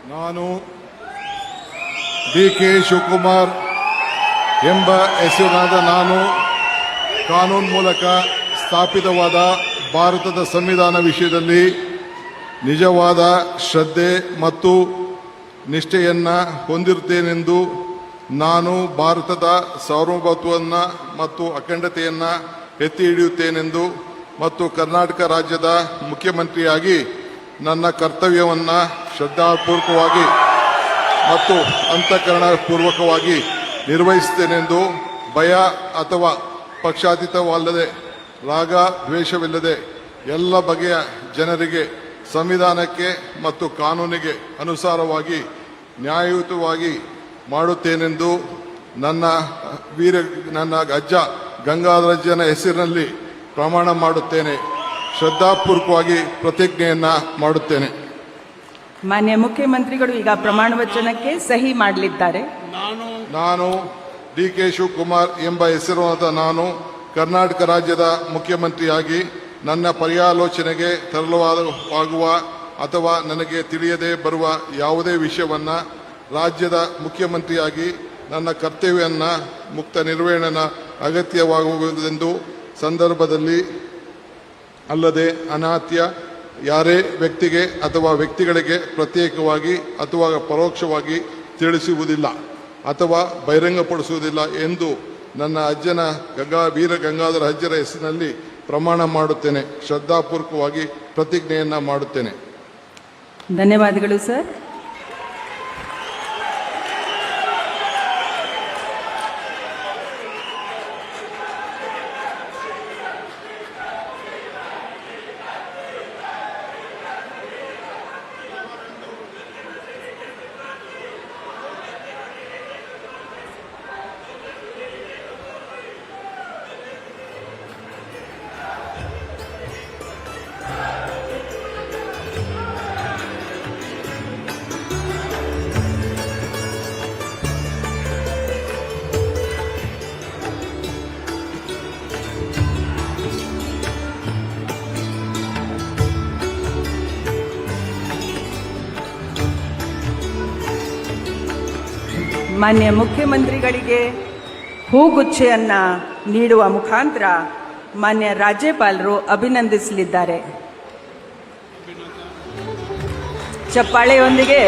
ನಾನು ಡಿ.ಕೆ. ಶಿವಕುಮಾರ್ ಎಂಬ ಹೆಸರಿನಾದ ನಾನು ಕಾನೂನು ಮೂಲಕ ಸ್ಥಾಪಿತವಾದ ಭಾರತದ ಸಂವಿಧಾನ ವಿಷಯದಲ್ಲಿ ನಿಜವಾದ ಶ್ರದ್ಧೆ ಮತ್ತು ನಿಷ್ಠೆಯನ್ನು ಹೊಂದಿರುತ್ತೇನೆಂದು ನಾನು ಭಾರತದ ಸಾರ್ವಭೌಮತ್ವವನ್ನು ಮತ್ತು ಅಖಂಡತೆಯನ್ನು ಎತ್ತಿ ಹಿಡಿಯುತ್ತೇನೆಂದು ಮತ್ತು ಕರ್ನಾಟಕ ರಾಜ್ಯದ ಮುಖ್ಯಮಂತ್ರಿಯಾಗಿ ನನ್ನ ಕರ್ತವ್ಯವನ್ನು ಶ್ರದ್ಧಾಪೂರ್ವಕವಾಗಿ ಮತ್ತು ಅಂತಃಕರಣಪೂರ್ವಕವಾಗಿ ನಿರ್ವಹಿಸುತ್ತೇನೆಂದು ಭಯ ಅಥವಾ ಪಕ್ಷಾತೀತವಲ್ಲದೆ ರಾಗ ದ್ವೇಷವಿಲ್ಲದೆ ಎಲ್ಲ ಬಗೆಯ ಜನರಿಗೆ ಸಂವಿಧಾನಕ್ಕೆ ಮತ್ತು ಕಾನೂನಿಗೆ ಅನುಸಾರವಾಗಿ ನ್ಯಾಯಯುತವಾಗಿ ಮಾಡುತ್ತೇನೆಂದು ನನ್ನ ಅಜ್ಜ ಗಂಗಾಧರಜ್ಜನ ಹೆಸರಿನಲ್ಲಿ ಪ್ರಮಾಣ ಮಾಡುತ್ತೇನೆ. ಶ್ರದ್ಧಾಪೂರ್ವಕವಾಗಿ ಪ್ರತಿಜ್ಞೆಯನ್ನ ಮಾಡುತ್ತೇನೆ. ಮಾನ್ಯ ಮುಖ್ಯಮಂತ್ರಿಗಳು ಈಗ ಪ್ರಮಾಣ ವಚನಕ್ಕೆ ಸಹಿ ಮಾಡಲಿದ್ದಾರೆ. ನಾನು ಡಿ.ಕೆ. ಶಿವಕುಮಾರ್ ಎಂಬ ಹೆಸರಾದ ನಾನು ಕರ್ನಾಟಕ ರಾಜ್ಯದ ಮುಖ್ಯಮಂತ್ರಿಯಾಗಿ ನನ್ನ ಪರ್ಯಾಲೋಚನೆಗೆ ತರಲಾಗುವ ಅಥವಾ ನನಗೆ ತಿಳಿಯದೇ ಬರುವ ಯಾವುದೇ ವಿಷಯವನ್ನು ರಾಜ್ಯದ ಮುಖ್ಯಮಂತ್ರಿಯಾಗಿ ನನ್ನ ಕರ್ತವ್ಯವನ್ನು ಮುಕ್ತ ನಿರ್ವಹಣೆಯ ಅಗತ್ಯವಾಗುವುದೆಂದು ಸಂದರ್ಭದಲ್ಲಿ ಅಲ್ಲದೆ ಅನಾತ್ಯ ಯಾರೇ ವ್ಯಕ್ತಿಗೆ ಅಥವಾ ವ್ಯಕ್ತಿಗಳಿಗೆ ಪ್ರತ್ಯೇಕವಾಗಿ ಅಥವಾ ಪರೋಕ್ಷವಾಗಿ ತಿಳಿಸುವುದಿಲ್ಲ ಅಥವಾ ಬಹಿರಂಗಪಡಿಸುವುದಿಲ್ಲ ಎಂದು ನನ್ನ ಅಜ್ಜನ ವೀರ ಗಂಗಾಧರ ಅಜ್ಜರ ಹೆಸರಿನಲ್ಲಿ ಪ್ರಮಾಣ ಮಾಡುತ್ತೇನೆ. ಶ್ರದ್ಧಾಪೂರ್ವಕವಾಗಿ ಪ್ರತಿಜ್ಞೆಯನ್ನ ಮಾಡುತ್ತೇನೆ. ಧನ್ಯವಾದಗಳು ಸರ್. ಮಾನ್ಯ ಮುಖ್ಯಮಂತ್ರಿಗಳಿಗೆ ಹೂಗುಚ್ಛೆಯನ್ನ ನೀಡುವ ಮುಖಾಂತರ ಮಾನ್ಯ ರಾಜ್ಯಪಾಲರು ಅಭಿನಂದಿಸಲಿದ್ದಾರೆ. ಚಪ್ಪಾಳೆಯೊಂದಿಗೆ